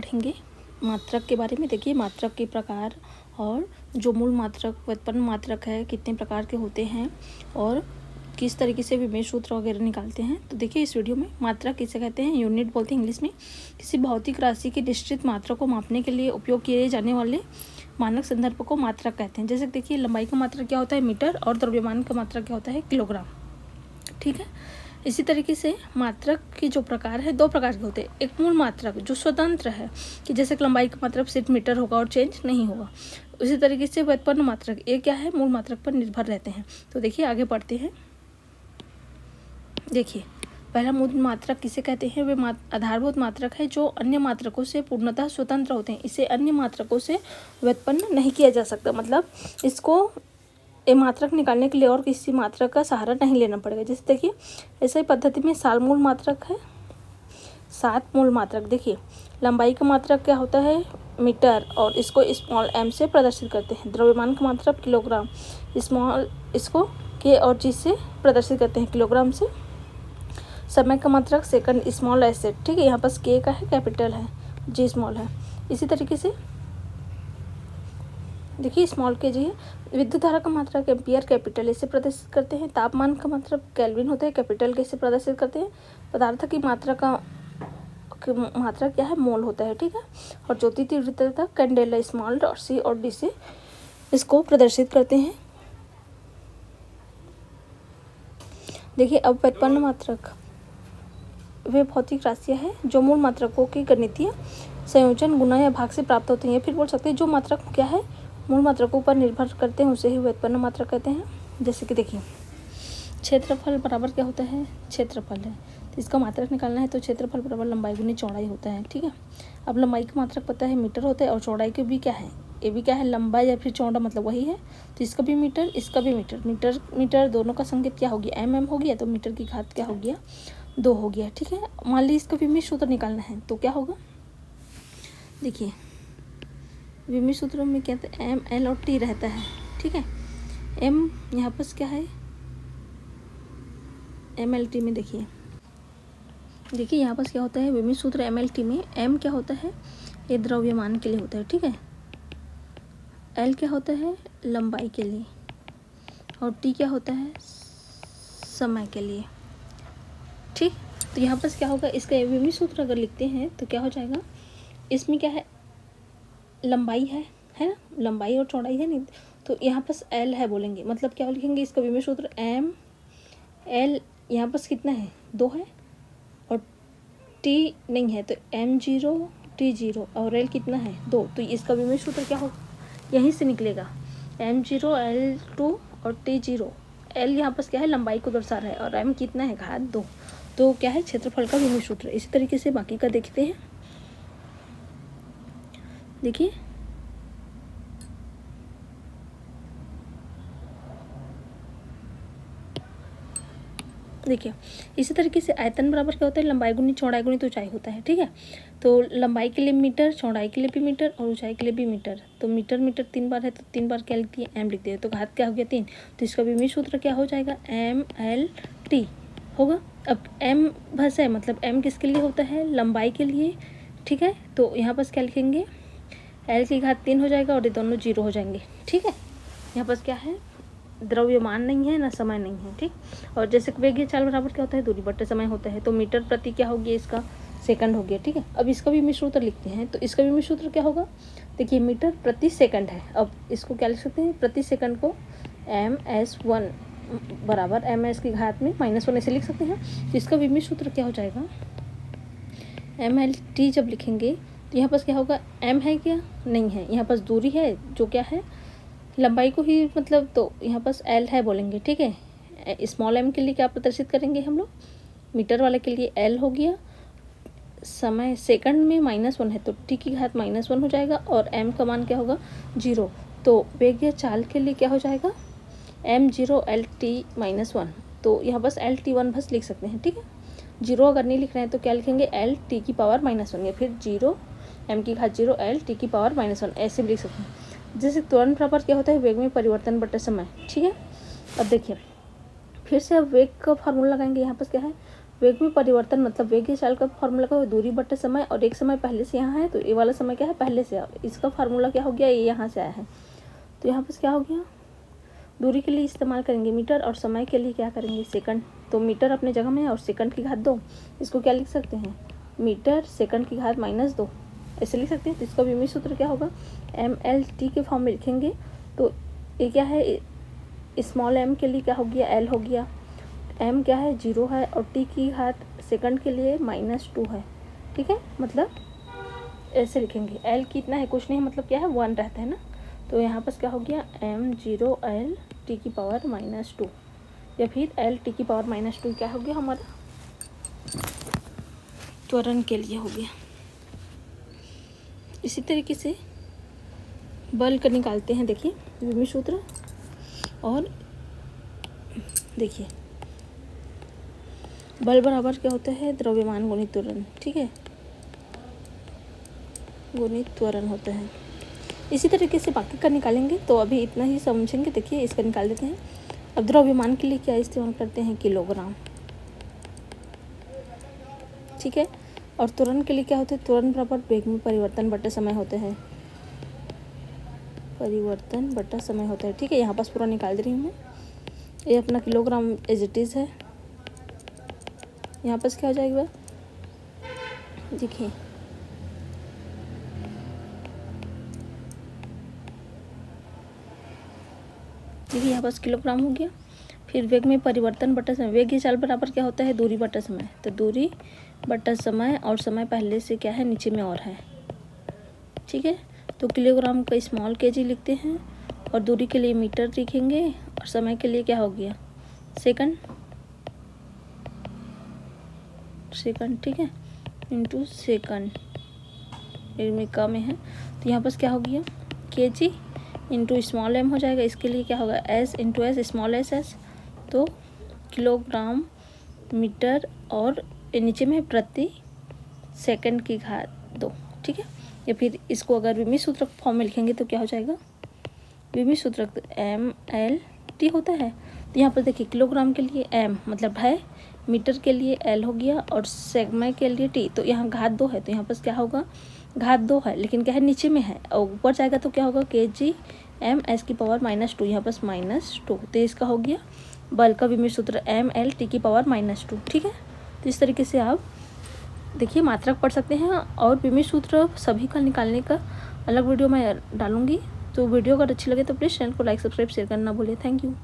पढ़ेंगे मात्रक के बारे में। देखिए मात्रक के प्रकार और जो मूल मात्रक व्युत्पन्न मात्रक है कितने प्रकार के होते हैं और किस तरीके से विमेय सूत्र वगैरह निकालते हैं। तो देखिए इस वीडियो में मात्रक किसे कहते हैं, यूनिट बोलते हैं इंग्लिश में। किसी भौतिक राशि की निश्चित मात्रा को मापने के लिए उपयोग किए जाने वाले मानक संदर्भ को मात्रक कहते हैं। जैसे देखिए लंबाई का मात्रक क्या होता है, मीटर, और द्रव्यमान का मात्रक क्या होता है, किलोग्राम। ठीक है, इसी तरीके से मात्रक के जो प्रकार है दो प्रकार के होते हैं। एक मूल मात्रक जो स्वतंत्र है कि जैसे कि लंबाई का मात्रक सिर्फ मीटर होगा और चेंज नहीं होगा। उसी तरीके से व्युत्पन्न मात्रक ये क्या है, मूल मात्रक पर निर्भर रहते हैं। तो देखिए आगे बढ़ते हैं। देखिए पहला मूल मात्रक किसे कहते हैं, वे आधारभूत मात्रक है जो अन्य मात्रकों से पूर्णतः स्वतंत्र होते हैं। इसे अन्य मात्रकों से व्युत्पन्न नहीं किया जा सकता, मतलब इसको ये मात्रक निकालने के लिए और किसी मात्रक का सहारा नहीं लेना पड़ेगा। जैसे देखिए ऐसे ही पद्धति में साल मूल मात्रक है, 7 मूल मात्रक। देखिए लंबाई का मात्रक क्या होता है, मीटर, और इसको स्मॉल m से प्रदर्शित करते हैं। द्रव्यमान का मात्रक किलोग्राम, स्मॉल इसको k और g से प्रदर्शित करते हैं, किलोग्राम से। समय का मात्रक सेकंड, स्मॉल s से। ठीक है, यहाँ पास k का है कैपिटल है, g स्मॉल है। इसी तरीके से देखिए स्मॉल के जी है। विद्युत धारा का मात्रक एम्पियर, कैपिटल ए से प्रदर्शित करते हैं। तापमान का मात्रक केल्विन होता है, कैपिटल के से प्रदर्शित करते हैं। पदार्थ की मात्रा क्या है, मोल होता है। ठीक है, और ज्योति तीव्रता कैंडेला, स्मॉल और सी और डी से इसको प्रदर्शित करते हैं। देखिए अब व्युत्पन्न मात्रक वे भौतिक राशियाँ हैं जो मूल मात्रकों की गणितीय संयोजन, गुणा या भाग से प्राप्त होते हैं। या फिर बोल सकते हैं जो मात्रक क्या है, मूल मात्रकों पर निर्भर करते हैं, उसे ही व्युत्पन्न मात्रक कहते हैं। जैसे कि देखिए क्षेत्रफल बराबर क्या होता है, क्षेत्रफल है, तो इसका मात्रक निकालना है तो क्षेत्रफल बराबर लंबाई गुनी चौड़ाई होता है। ठीक है, अब लंबाई का मात्रक पता है मीटर होता है, और चौड़ाई के भी क्या है, ये भी क्या है, लंबा या फिर चौड़ा, मतलब वही है। तो इसका भी मीटर, इसका भी मीटर। मीटर दोनों का संकेत क्या हो गया, mm हो गया, तो मीटर की घात क्या हो गया, 2 हो गया। ठीक है, मान लीजिए इसका विमेय सूत्र निकालना है तो क्या होगा। देखिए विमेय सूत्रों में क्या है, एम, एल और टी रहता है। ठीक है, एम यहाँ पर क्या है, एम एल टी में देखिए यहाँ पर क्या होता है, विमेय सूत्र एम एल टी में एम क्या होता है, ये द्रव्यमान के लिए होता है। ठीक है, एल क्या होता है, लंबाई के लिए, और टी क्या होता है, समय के लिए। ठीक, तो यहाँ पर क्या होगा, इसका विमेय सूत्र अगर लिखते हैं तो क्या हो जाएगा, इसमें क्या है, लंबाई है ना, लंबाई और चौड़ाई है नहीं, तो यहाँ पर एल है बोलेंगे, मतलब क्या लिखेंगे, इसका विमेय सूत्र एम एल, यहाँ पर कितना है, 2 है, और टी नहीं है तो m0 t0, और एल कितना है, 2, तो इसका विमेय सूत्र क्या होगा, यहीं से निकलेगा, m0 l2 और t0। एल यहाँ पर क्या है, लंबाई को दर्शा रहा है, और m कितना है, घात 2, तो क्या है, क्षेत्रफल का विमेय सूत्र। इसी तरीके से बाकी का देखते हैं। देखिए इसी तरीके से आयतन बराबर क्या होता है, लंबाई गुनी चौड़ाई गुनी ऊंचाई होता है। ठीक है, तो लंबाई के लिए मीटर, चौड़ाई के लिए भी मीटर, और ऊंचाई के लिए भी मीटर। तो मीटर 3 बार है तो 3 बार क्या लिखती है, एम लिखते हैं, तो घात क्या हो गया, 3। तो इसका विमेय सूत्र क्या हो जाएगा, एम एल टी होगा। अब एम बस है, मतलब एम किसके लिए होता है, लंबाई के लिए। ठीक है, तो यहाँ पर क्या लिखेंगे, एल की घात 3 हो जाएगा, और ये दोनों 0 हो जाएंगे। ठीक है, यहाँ पर क्या है, द्रव्यमान नहीं है ना समय नहीं है। ठीक, और जैसे वेग चाल बराबर क्या होता है, दूरी बट्टे समय होता है, तो मीटर प्रति क्या हो गया, इसका सेकंड हो गया। ठीक है, अब इसका भी विमेय सूत्र लिखते हैं, तो इसका विमेय सूत्र क्या होगा, देखिए मीटर प्रति सेकंड है, अब इसको क्या लिख सकते हैं, प्रति सेकंड को ms1 बराबर ms की घात में -1 ऐसे लिख सकते हैं। तो इसका विमेय सूत्र क्या हो जाएगा, mlt जब लिखेंगे तो यहाँ पास क्या होगा, m है क्या, नहीं है, यहाँ पास दूरी है जो क्या है, लंबाई को ही, मतलब तो यहाँ पास एल है बोलेंगे। ठीक है, स्मॉल एम के लिए क्या प्रदर्शित करेंगे हम लोग, मीटर वाले के लिए एल हो गया, समय सेकंड में -1 है तो टी की घात -1 हो जाएगा, और एम का मान क्या होगा, 0। तो वेग या चाल के लिए क्या हो जाएगा, m0 lt-1, तो यहाँ बस lt1 बस लिख सकते हैं। ठीक है, 0 अगर नहीं लिख रहे हैं तो क्या लिखेंगे, lt की पावर -1, या फिर 0 m की घात 0 lt की पावर -1 ऐसे भी लिख सकते हैं। जैसे त्वरण बराबर क्या होता है, वेग में परिवर्तन बटे समय। ठीक है, अब देखिए फिर से अब वेग का फार्मूला लगाएंगे। यहाँ पर क्या है, वेग में परिवर्तन मतलब वेग की चाल का फार्मूला क्या है, दूरी बटे समय, और एक समय पहले से यहाँ है तो ये वाला समय क्या है, पहले से, और इसका फार्मूला क्या हो गया, ये यहाँ से आया है। तो यहाँ पर क्या हो गया, दूरी के लिए इस्तेमाल करेंगे मीटर और समय के लिए क्या करेंगे, सेकंड। तो मीटर अपने जगह में है और सेकंड की घात 2, इसको क्या लिख सकते हैं, मीटर सेकंड की घात -2 ऐसे लिख सकते हैं। तो इसका विमित सूत्र क्या होगा, MLT के फॉर्म में लिखेंगे। तो ये क्या है, स्मॉल m के लिए क्या हो गया, L हो गया, m क्या है 0 है, और t की घात सेकंड के लिए -2 है, ठीक है। मतलब ऐसे लिखेंगे, L कितना है, कुछ नहीं, मतलब क्या है 1 रहता है ना। तो यहाँ पर क्या हो गया, m0L t की पावर -2, या फिर L t की पावर -2 क्या हो गया हमारा, त्वरण के लिए हो गया। इसी तरीके से बल का निकालते हैं, देखिए विमित सूत्र, और देखिए बल बराबर क्या होता है, द्रव्यमान गुणित त्वरण, ठीक है, गुणित त्वरण होता है। इसी तरीके से बाकी का निकालेंगे, तो अभी इतना ही समझेंगे। देखिए इसका निकाल देते हैं। अब द्रव्यमान के लिए क्या इस्तेमाल करते हैं, किलोग्राम, ठीक है। और त्वरण के लिए क्या होता है, त्वरण बराबर वेग में परिवर्तन बटे समय होते हैं, परिवर्तन बटा समय होता है, ठीक है। यहाँ पास पूरा निकाल दे रही हूँ मैं, ये अपना किलोग्राम एज इट इज़ है। यहाँ पास क्या हो जाएगा, देखिए यहाँ पास किलोग्राम हो गया। फिर वेग में परिवर्तन बटा समय, वेग की चाल बराबर क्या होता है, दूरी बटा समय। तो दूरी बटा समय, और समय पहले से क्या है, नीचे में और है, ठीक है। तो किलोग्राम का स्मॉल kg लिखते हैं, और दूरी के लिए मीटर लिखेंगे, और समय के लिए क्या हो गया, सेकंड, ठीक है, इंटू सेकंड, में का में है। तो यहाँ पर क्या हो गया, kg इंटू स्मॉल m हो जाएगा, इसके लिए क्या होगा, s into S, small S, तो किलोग्राम मीटर, और नीचे में प्रति सेकंड की घात 2, ठीक है। या फिर इसको अगर विमित सूत्र फॉर्म में लिखेंगे तो क्या हो जाएगा, विमित सूत्र MLT होता है। तो यहाँ पर देखिए किलोग्राम के लिए m मतलब है, मीटर के लिए L हो गया, और सेगमा के लिए T। तो यहाँ घात 2 है, तो यहाँ पर क्या होगा, घात 2 है, लेकिन क्या है नीचे में है, और ऊपर जाएगा तो क्या होगा, kg m s की पावर -2, यहाँ पर -2। तो इसका हो गया बल का विमित सूत्र MLT की पावर -2, ठीक है। तो इस तरीके से आप देखिए मात्रक पढ़ सकते हैं, और विमित सूत्र सभी का निकालने का अलग वीडियो मैं डालूंगी। तो वीडियो अगर अच्छी लगे तो प्लीज़ चैनल को लाइक, सब्सक्राइब, शेयर करना ना भूलें। Thank you.